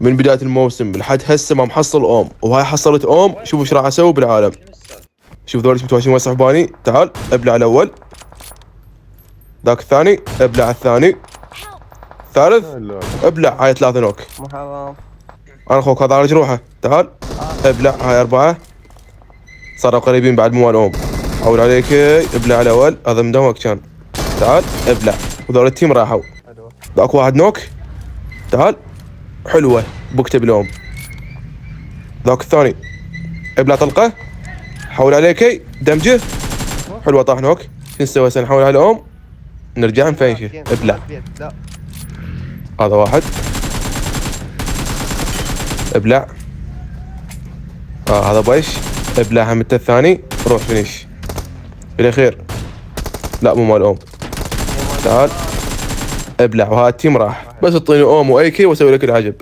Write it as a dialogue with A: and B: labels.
A: من بدايه الموسم لحد هسه ما محصل اوم، وهاي حصلت اوم. شوف ايش راح اسوي بالعالم. شوف ذول متواشين وين صحباني. تعال ابلع الاول، ذاك الثاني ابلع الثاني، ثالث ابلع. هاي 3 نوك. انا اخوك هذا على جروحه. تعال ابلع. هاي 4 صاروا قريبين بعد مو اوم. حول عليك ابلع الاول، هذا مدوك كان. تعال ابلع. وذول التيم راحوا. ذاك واحد نوك. تعال حلوه بكتب لهم. ذاك الثاني ابلع طلقه. حول عليك دمجه. حلوه طاح نوك. شو نسوي هسه؟ نحول على اوم نرجع نفنشه. ابلع. هذا واحد ابلع. هذا بيش ابلع. هم الثاني روح فينيش بالاخير. لا مو مال اوم. تعال ابلع. وهذا التيم راح. بس اعطيني اوم واي كي واسوي لك العجب.